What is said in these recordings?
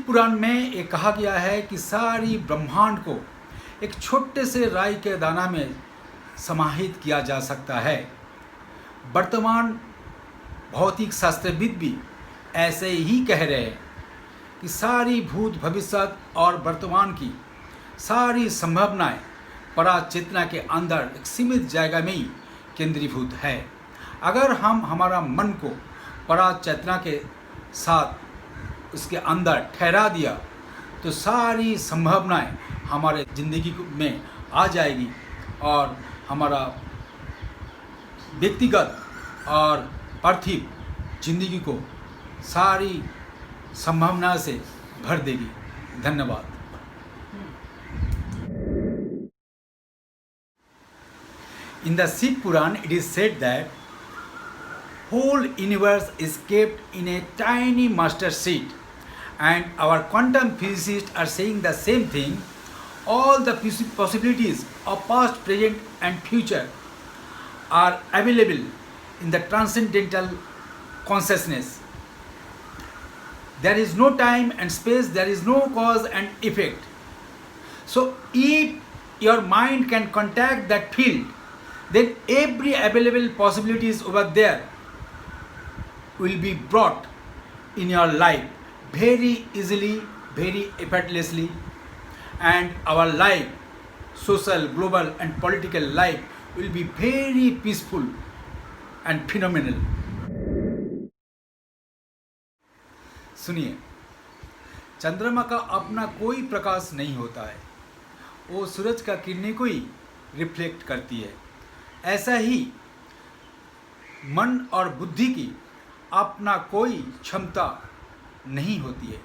पुराण में ये कहा गया है कि सारी ब्रह्मांड को एक छोटे से राई के दाना में समाहित किया जा सकता है। वर्तमान भौतिक शास्त्रविद भी ऐसे ही कह रहे हैं कि सारी भूत भविष्य और वर्तमान की सारी संभावनाएं पराचेतना के अंदर एक सीमित जगह में ही केंद्रीभूत है। अगर हम हमारा मन को पराचेतना के साथ उसके अंदर ठहरा दिया तो सारी संभावनाएं हमारे ज़िंदगी में आ जाएगी और हमारा व्यक्तिगत और पार्थिव जिंदगी को सारी संभावना से भर देगी। धन्यवाद। In the Shiv Puran, it is said that whole universe is kept in a tiny master seed, and our quantum physicists are saying the same thing. All the possibilities of past, present, and future are available in the transcendental consciousness. There is no time and space, there is no cause and effect. So if your mind can contact that field, then every available possibilities over there will be brought in your life very easily, very effortlessly, and our life, social, global and political life will be very peaceful and phenomenal. सुनिए, चंद्रमा का अपना कोई प्रकाश नहीं होता है, वो सूरज का किरणें को ही रिफ्लेक्ट करती है। ऐसा ही मन और बुद्धि की अपना कोई क्षमता नहीं होती है,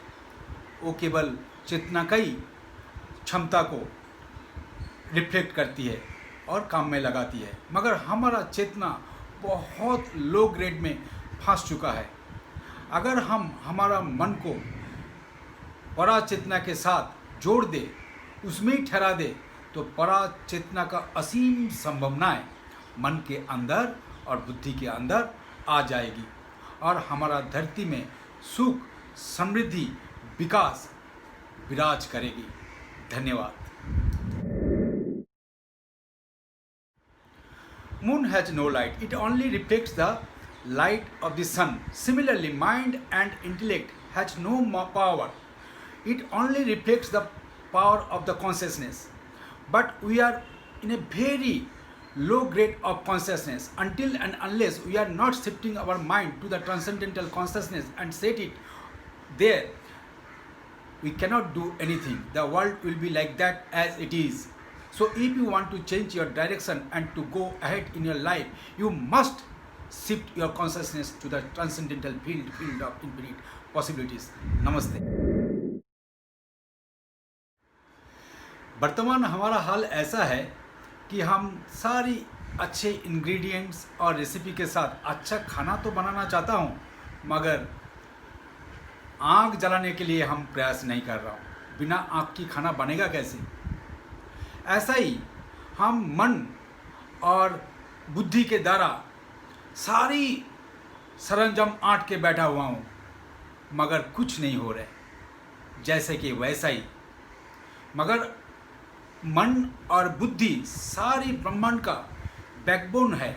वो केवल चेतना का ही क्षमता को रिफ्लेक्ट करती है और काम में लगाती है। मगर हमारा चेतना बहुत लो ग्रेड में फंस चुका है। अगर हम हमारा मन को पराचेतना के साथ जोड़ दे, उसमें ही ठहरा दे, तो पराचेतना का असीम संभावनाएं मन के अंदर और बुद्धि के अंदर आ जाएगी और हमारा धरती में सुख, समृद्धि, विकास विराज करेगी। धन्यवाद। Moon has no light, it only reflects the light of the sun. Similarly, mind and intellect has no power, it only reflects the power of the consciousness. But we are in a very low grade of consciousness. Until and unless we are not shifting our mind to the transcendental consciousness and set it there, we cannot do anything. The world will be like that as it is. So if you want to change your direction and to go ahead in your life, you must shift your consciousness to the transcendental field of infinite possibilities. Namaste. वर्तमान हमारा हाल ऐसा है कि हम सारी अच्छे ingredients और recipe के साथ अच्छा खाना तो बनाना चाहता हूँ, मगर आग जलाने के लिए हम प्रयास नहीं कर रहा हूँ। बिना आग की खाना बनेगा कैसे? ऐसा ही हम मन और बुद्धि के द्वारा सारी सरंजाम आंट के बैठा हुआ हूँ, मगर कुछ नहीं हो रहा। जैसे कि वैसा ही मगर मन और बुद्धि सारी ब्रह्मांड का बैकबोन है।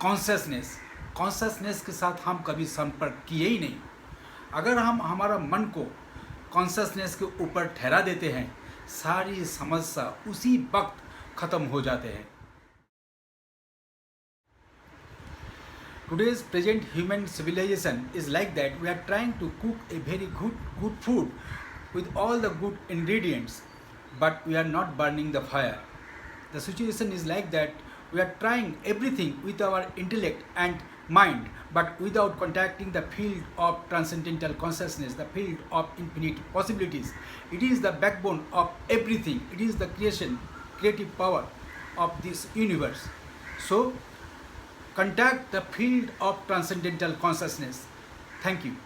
कॉन्शसनेस के साथ हम कभी संपर्क किए ही नहीं। अगर हम हमारा मन को कॉन्शसनेस के ऊपर ठहरा देते हैं, सारी समस्या उसी वक्त खत्म हो जाते हैं। Today's present human civilization is like that. We are trying to cook a very good food with all the good ingredients, but we are not burning the fire. The situation is like that. We are trying everything with our intellect and mind, but without contacting the field of transcendental consciousness, the field of infinite possibilities. It is the backbone of everything. It is the creative power of this universe. So contact the field of transcendental consciousness. Thank you.